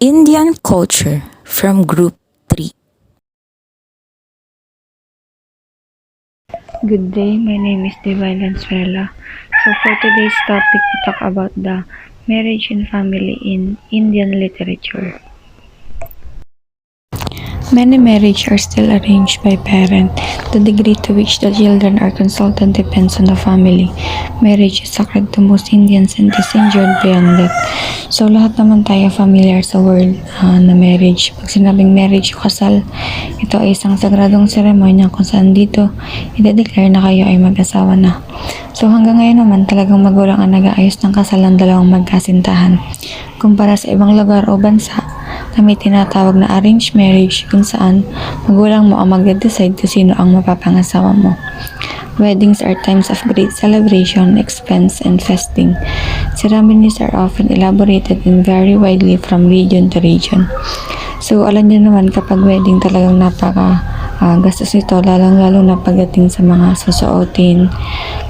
Indian culture from Group 3. Good day, my name is Divine Valenzuela. So for today's topic, we talk about the marriage and family in Indian literature. Many marriages are still arranged by parents. The degree to which the children are consulted depends on the family. Marriage is sacred to most Indians and is enjoyed beyond that. So lahat naman tayo familiar sa word na marriage. Pag sinabing marriage o kasal, ito ay isang sagradong seremonya kung saan dito i-declare na kayo ay mag-asawa na. So hanggang ngayon naman talagang magulang ang nag-aayos ng kasal ng dalawang magkasintahan. Kumpara sa ibang lugar o bansa, kami tinatawag na arranged marriage kung saan magulang mo ang mag-decide kung sino ang mapapangasawa mo. Weddings are times of great celebration, expense, and feasting. Ceremonies are often elaborated and vary widely from region to region. So alam niyo naman kapag wedding talagang gastos ito, lalong-lalo na pagdating sa mga susuotin,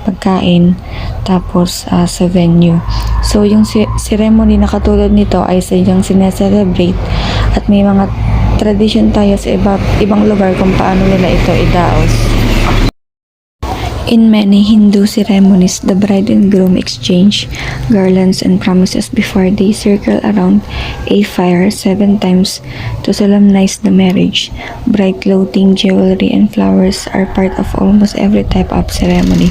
pagkain, tapos sa venue. So yung ceremony na katulad nito ay sadyang sineselebrate at may mga tradition tayo sa ibang lugar kung paano nila ito idaos. In many Hindu ceremonies, the bride and groom exchange garlands and promises before they circle around a fire 7 times to solemnize the marriage. Bright clothing, jewelry, and flowers are part of almost every type of ceremony.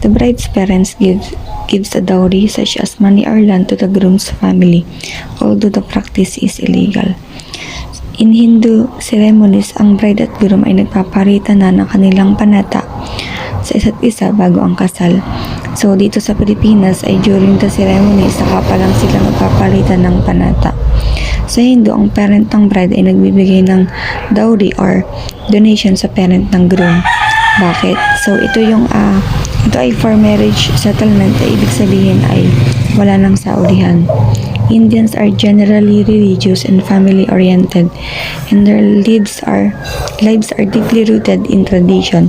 The bride's parents gives a dowry such as money or land to the groom's family, although the practice is illegal. In Hindu ceremonies, ang bride at groom ay nagpaparitan na ng kanilang panata sa isa't isa bago ang kasal. So dito sa Pilipinas ay during the ceremony saka pa lang sila magpapalitan ng panata. Sa Hindu, ang parent ng bride ay nagbibigay ng dowry or donation sa parent ng groom. Bakit? So ito ay for marriage settlement, ibig sabihin ay wala nang saulihan. Indians are generally religious and family oriented, and their lives are deeply rooted in tradition.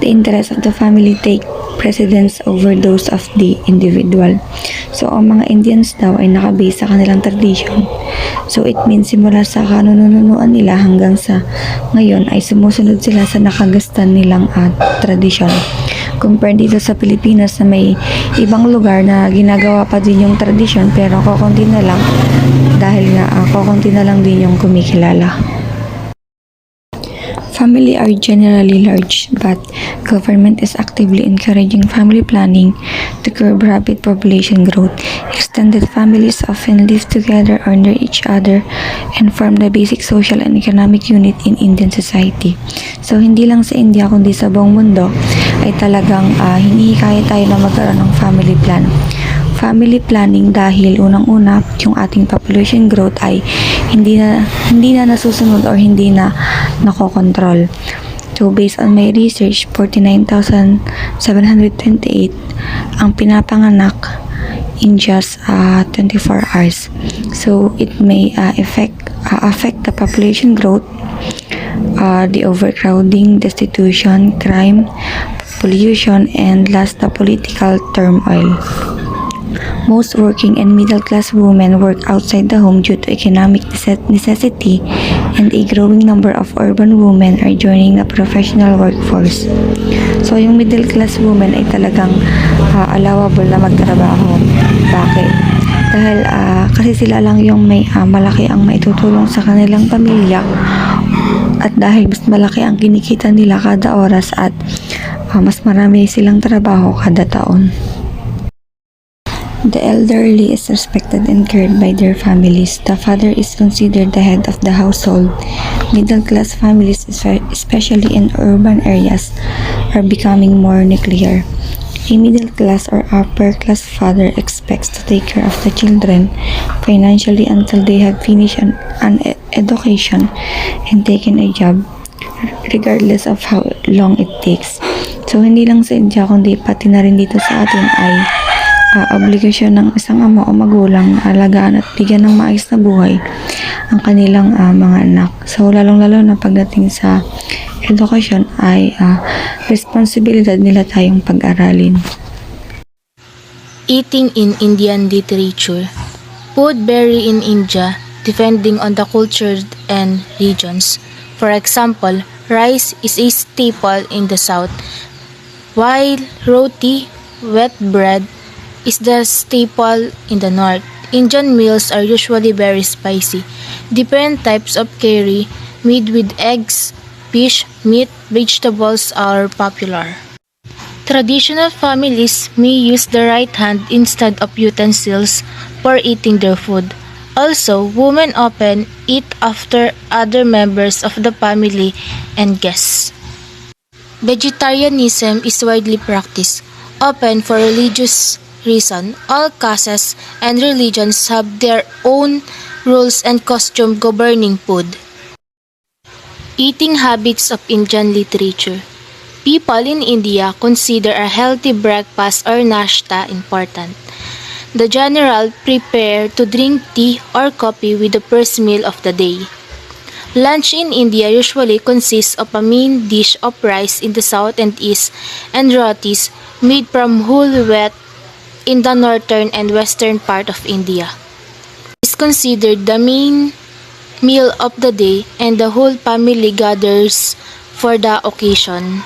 The interests of the family take precedence over those of the individual. So, ang mga Indians daw ay nakabase sa kanilang tradition. So, it means simula sa kanununuan nila hanggang sa ngayon ay sumusunod sila sa nakagastan nilang tradition. Compare dito sa Pilipinas na may ibang lugar na ginagawa pa din yung tradition pero kokonti na lang dahil nga kokonti na lang din yung kumikilala. Family are generally large, but government is actively encouraging family planning to curb rapid population growth. Extended families often live together under each other and form the basic social and economic unit in Indian society. So, hindi lang sa India kundi sa buong mundo ay talagang hinihikayat tayo na magkaroon ng family plan. Family planning dahil unang-una yung ating population growth ay hindi na nasusunod or hindi na nakokontrol. So based on my research, 49,728 ang pinapanganak in just 24 hours. So it may affect the population growth, the overcrowding, destitution, crime, pollution, and last the political turmoil. Most working and middle-class women work outside the home due to economic necessity, and a growing number of urban women are joining the professional workforce. So, yung middle-class women ay talagang allowable na magtrabaho. Bakit? Dahil kasi sila lang yung may malaki ang maitutulong sa kanilang pamilya at dahil mas malaki ang kinikita nila kada oras at mas marami silang trabaho kada taon. The elderly is respected and cared by their families. The father is considered the head of the household. Middle-class families, especially in urban areas, are becoming more nuclear. A middle-class or upper-class father expects to take care of the children financially until they have finished an education and taken a job, regardless of how long it takes. So, hindi lang sa India, kundi pati na rin dito sa atin ay obligasyon ng isang ama o magulang na alagaan at bigyan ng maayos na buhay ang kanilang mga anak. So, lalong-lalo na pagdating sa edukasyon ay responsibilidad nila tayong pag-aralin. Eating in Indian literature. Food vary in India depending on the culture and regions. For example, rice is a staple in the south, while roti, wet bread, is the staple in the north. Indian meals are usually very spicy. Different types of curry made with eggs, fish, meat, vegetables are popular. Traditional families may use the right hand instead of utensils for eating their food. Also, women often eat after other members of the family and guests. Vegetarianism is widely practiced, often for religious reasons. All castes and religions have their own rules and costume governing food. Eating habits of Indian literature. People in India consider a healthy breakfast or nashta important. The general prepare to drink tea or coffee with the first meal of the day. Lunch in India usually consists of a main dish of rice in the south and east and rotis made from whole wheat in the northern and western part of India. It is considered the main meal of the day and the whole family gathers for the occasion.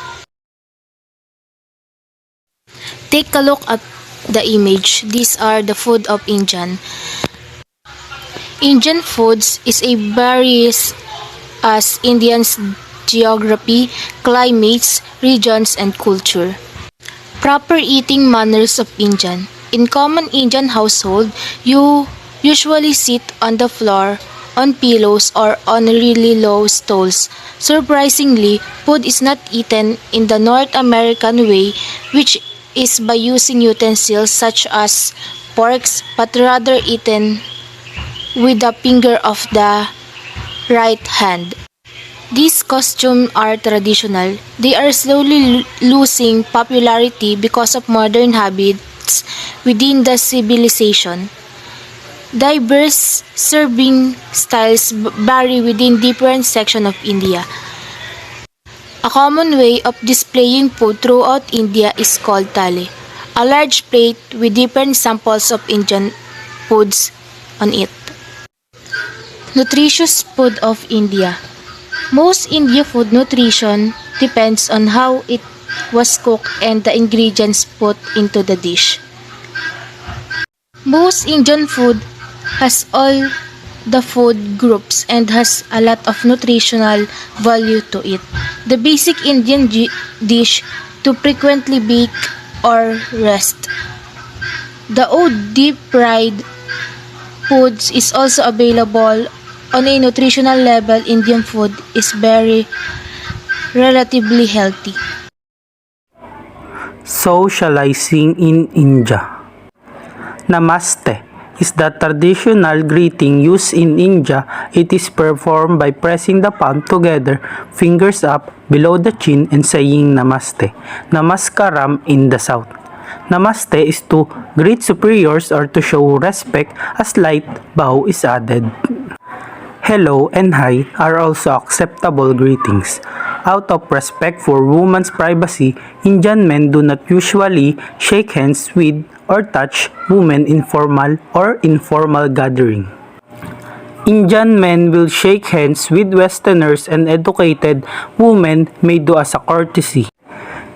Take a look at the image. These are the food of Indian. Indian foods is a various as Indians' geography, climates, regions, and culture. Proper eating manners of Indian. In common Indian household, you usually sit on the floor, on pillows, or on really low stools. Surprisingly, food is not eaten in the North American way, which is by using utensils such as forks, but rather eaten with the finger of the right hand. These costumes are traditional. They are slowly losing popularity because of modern habits within the civilization. Diverse serving styles vary within different sections of India. A common way of displaying food throughout India is called thali, a large plate with different samples of Indian foods on it. Nutritious food of India. Most Indian food nutrition depends on how it was cooked and the ingredients put into the dish. Most Indian food has all the food groups and has a lot of nutritional value to it. The basic Indian dish to frequently bake or rest. The old deep fried foods is also available. On a nutritional level, Indian food is very relatively healthy. Socializing in India. Namaste is the traditional greeting used in India. It is performed by pressing the palm together, fingers up below the chin and saying Namaste. Namaskaram in the south. Namaste is to greet superiors or to show respect. A slight bow is added. Hello and hi are also acceptable greetings. Out of respect for women's privacy, Indian men do not usually shake hands with or touch women in formal or informal gathering. Indian men will shake hands with Westerners and educated women may do as a courtesy.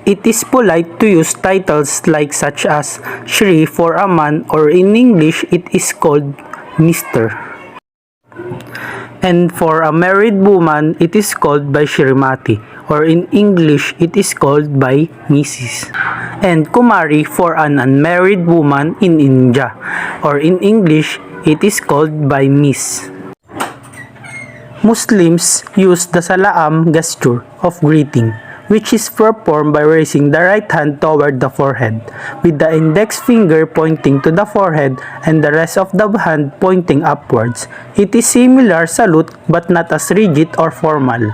It is polite to use titles like such as Shri for a man, or in English it is called Mr. And for a married woman, it is called by Shrimati, or in English, it is called by Mrs. And Kumari for an unmarried woman in India, or in English, it is called by Miss. Muslims use the salaam gesture of greeting, which is performed by raising the right hand toward the forehead, with the index finger pointing to the forehead and the rest of the hand pointing upwards. It is similar salute but not as rigid or formal.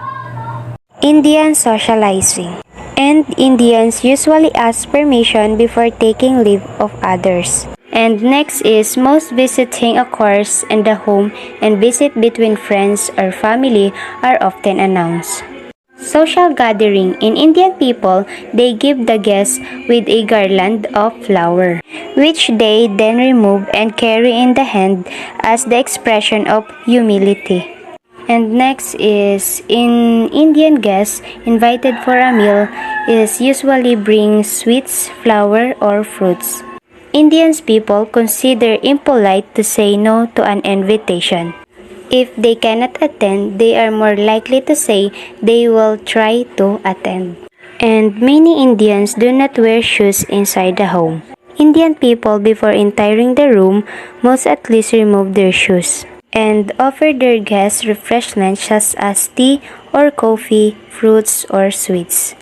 Indian socializing. And Indians usually ask permission before taking leave of others. And next is most visiting occurs in the home, and visit between friends or family are often announced. Social gathering. In Indian people, they give the guests with a garland of flower, which they then remove and carry in the hand as the expression of humility. And next is, in Indian guests invited for a meal is usually bring sweets, flower, or fruits. Indians people consider impolite to say no to an invitation. If they cannot attend, they are more likely to say they will try to attend. And many Indians do not wear shoes inside the home. Indian people, before entering the room, must at least remove their shoes and offer their guests refreshments such as tea or coffee, fruits, or sweets.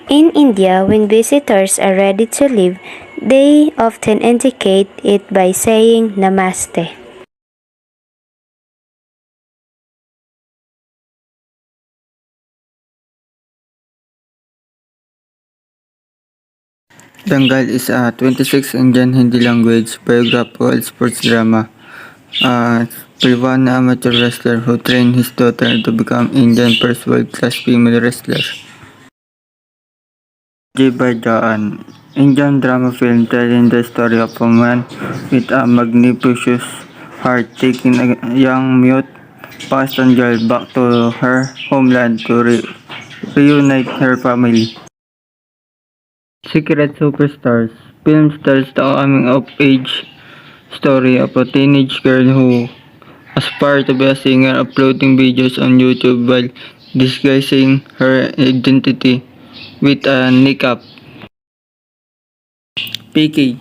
In India, when visitors are ready to leave, they often indicate it by saying Namaste. Dangal is a 26 Indian Hindi language biographical sports drama. Privana amateur wrestler who trained his daughter to become Indian first world-class female wrestler. J. Bardaan, Indian drama film telling the story of a man with a magnificent heart taking a young mute Pakistan girl back to her homeland to reunite her family. Secret Superstars film tells the coming-of-age story of a teenage girl who aspires to be a singer, uploading videos on YouTube while disguising her identity with a niqab. PK,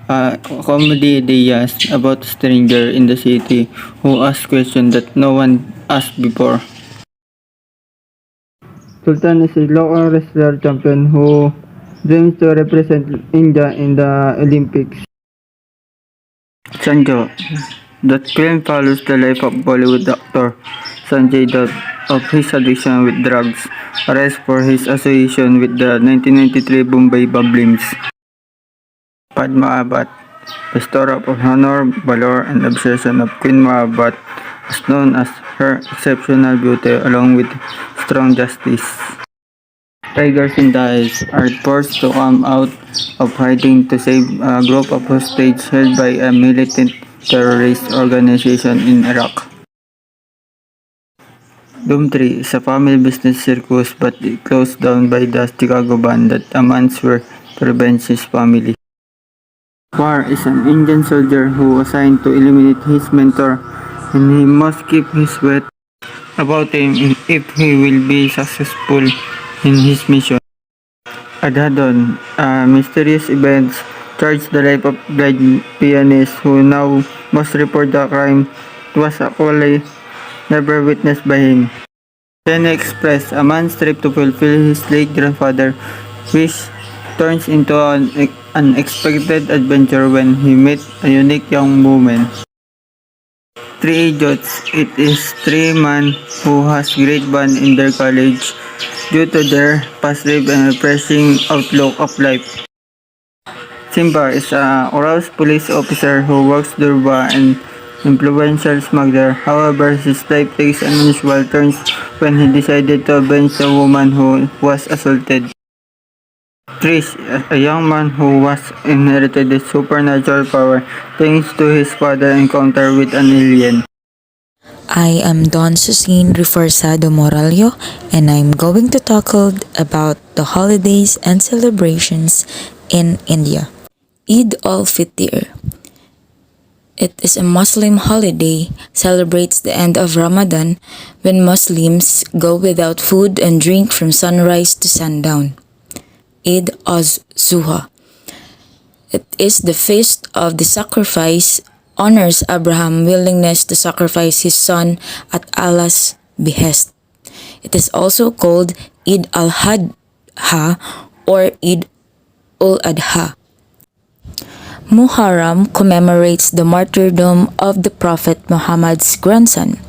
a comedy ideas about a stranger in the city who asks questions that no one asked before. Sultan is a local wrestler champion who dreams to represent India in the Olympics. Sanjo, that film follows the life of Bollywood actor Sanjay Dutt of his addiction with drugs, arrest for his association with the 1993 Bombay Bubblims. Padma Abat, the story of honor, valor, and obsession of Queen Maabat, is known as her exceptional beauty along with strong justice. Tigers in the Eyes are forced to come out of hiding to save a group of hostages held by a militant terrorist organization in Iraq. Doomtree is a family business circus but it closed down by the Chicago band that a man swore to revenge his family. War is an Indian soldier who assigned to eliminate his mentor and he must keep his wits about him if he will be successful in his mission. Adhadon, a mysterious event charged the life of blind pianist who now must report the crime that was actually never witnessed by him. Chennai Express, a man's trip to fulfill his late grandfather's wish turns into an unexpected adventure when he meets a unique young woman. Three Idiots, it is three men who has great bond in their college due to their positive and refreshing outlook of life. Simba is a aroused police officer who works Durba and influential smuggler. However, his life takes unusual turns when he decided to avenge the woman who was assaulted. Trish, a young man who was inherited a supernatural power thanks to his father encounter with an alien. I am Don Susin Reforzado Moralio, and I'm going to talk about the holidays and celebrations in India. Eid al-Fitr. It is a Muslim holiday, celebrates the end of Ramadan when Muslims go without food and drink from sunrise to sundown. Eid az-Zuha. It is the feast of the sacrifice, honors Abraham's willingness to sacrifice his son at Allah's behest. It is also called Eid al-Adha or Eid ul-Adha. Muharram commemorates the martyrdom of the Prophet Muhammad's grandson.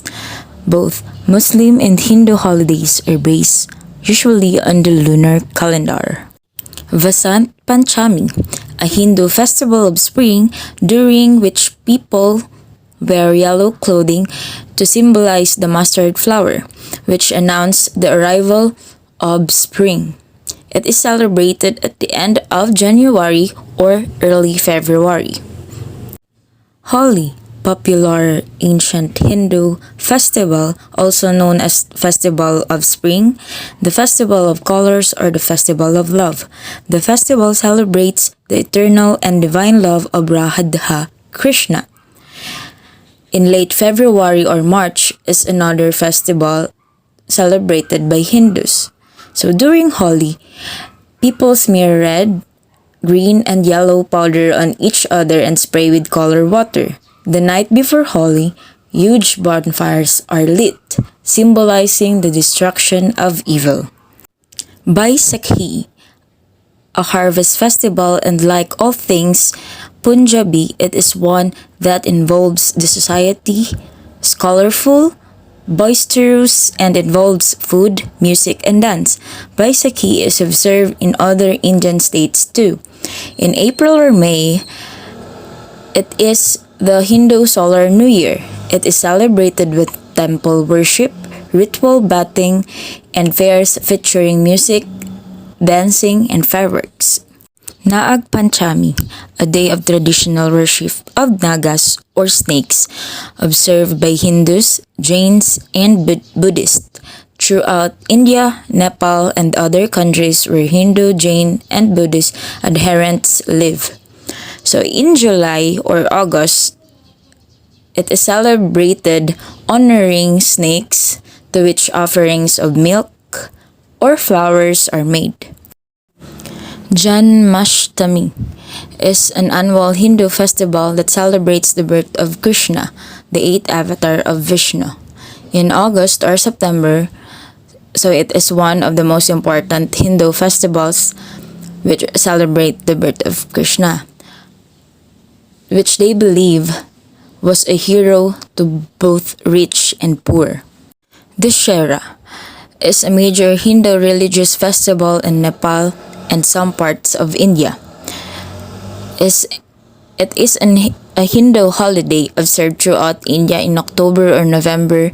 Both Muslim and Hindu holidays are based usually on the lunar calendar. Vasant Panchami, a Hindu festival of spring during which people wear yellow clothing to symbolize the mustard flower, which announced the arrival of spring. It is celebrated at the end of January or early February. Holi, popular ancient Hindu festival, also known as Festival of Spring, the Festival of Colors, or the Festival of Love. The festival celebrates the eternal and divine love of Radha Krishna. In late February or March is another festival celebrated by Hindus. So during Holi, people smear red, green, and yellow powder on each other and spray with color water. The night before Holi, huge bonfires are lit, symbolizing the destruction of evil. Baisakhi, a harvest festival, and like all things Punjabi, it is one that involves the society, is colorful, boisterous, and involves food, music, and dance. Baisakhi is observed in other Indian states too. In April or May, it is the Hindu Solar New Year. It is celebrated with temple worship, ritual bathing, and fairs featuring music, dancing, and fireworks. Naag Panchami, a day of traditional worship of Nagas or snakes, observed by Hindus, Jains, and Buddhists throughout India, Nepal, and other countries where Hindu, Jain, and Buddhist adherents live. So in July or August, it is celebrated honoring snakes, to which offerings of milk or flowers are made. Janmashtami is an annual Hindu festival that celebrates the birth of Krishna, the eighth avatar of Vishnu. In August or September, so it is one of the most important Hindu festivals which celebrate the birth of Krishna, which they believe was a hero to both rich and poor. Dussehra is a major Hindu religious festival in Nepal and some parts of India. It is a Hindu holiday observed throughout India in October or November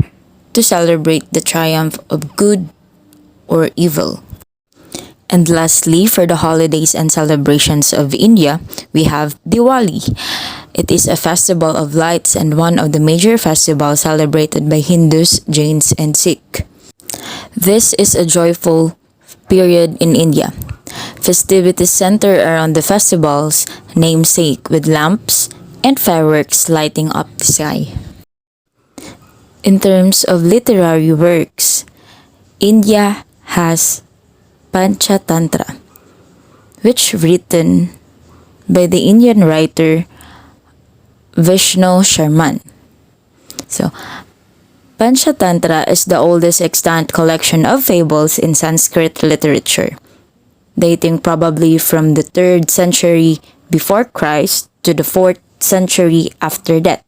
to celebrate the triumph of good or evil. And lastly, for the holidays and celebrations of India, we have Diwali. It is a festival of lights and one of the major festivals celebrated by Hindus, Jains, and Sikh. This is a joyful period in India. Festivities center around the festival's namesake with lamps and fireworks lighting up the sky. In terms of literary works, India has Panchatantra, which written by the Indian writer Vishnu Sharman. So, Panchatantra is the oldest extant collection of fables in Sanskrit literature, dating probably from the 3rd century before Christ to the 4th century after that.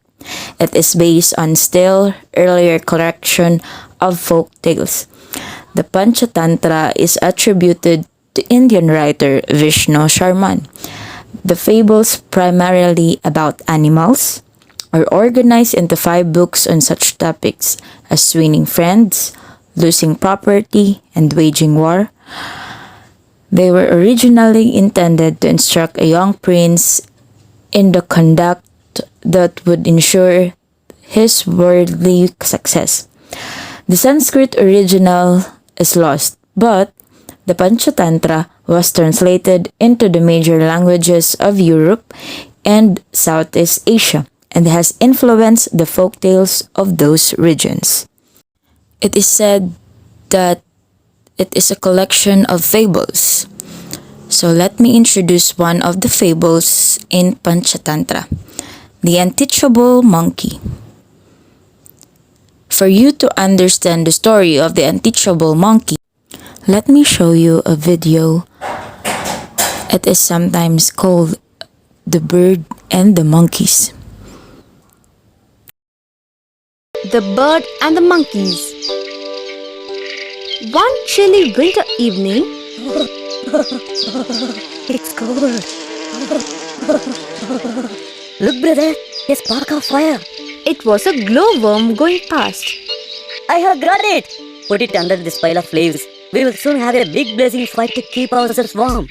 It is based on still earlier collection of folk tales. The Panchatantra is attributed to Indian writer Vishnu Sharman. The fables, primarily about animals, are organized into 5 books on such topics as winning friends, losing property, and waging war. They were originally intended to instruct a young prince in the conduct that would ensure his worldly success. The Sanskrit original is lost, but the Panchatantra was translated into the major languages of Europe and Southeast Asia and has influenced the folktales of those regions. It is said that it is a collection of fables. So let me introduce one of the fables in Panchatantra, the Unteachable Monkey. For you to understand the story of the Unteachable Monkey, let me show you a video. It is sometimes called The Bird and the Monkeys. The Bird and the Monkeys. One chilly winter evening, It's cold. Look, brother, a spark of fire. It was a glowworm going past. I have got it! Put it under this pile of leaves. We will soon have a big blazing fire to keep ourselves warm.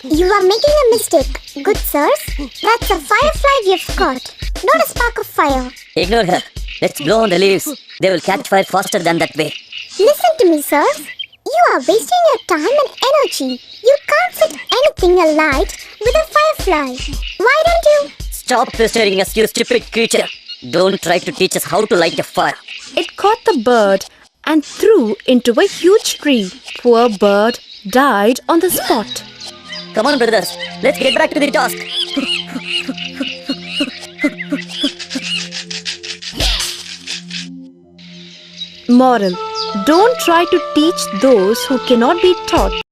You are making a mistake, good sirs. That's a firefly you've caught, not a spark of fire. Ignore her. Let's blow on the leaves. They will catch fire faster than that way. Listen to me, sirs. You are wasting your time and energy. You can't set anything alight with a firefly. Why don't you? Stop pestering us, you stupid creature. Don't try to teach us how to light a fire. It caught the bird and threw into a huge tree. Poor bird died on the spot. Come on, brothers. Let's get back to the task. Moral: don't try to teach those who cannot be taught.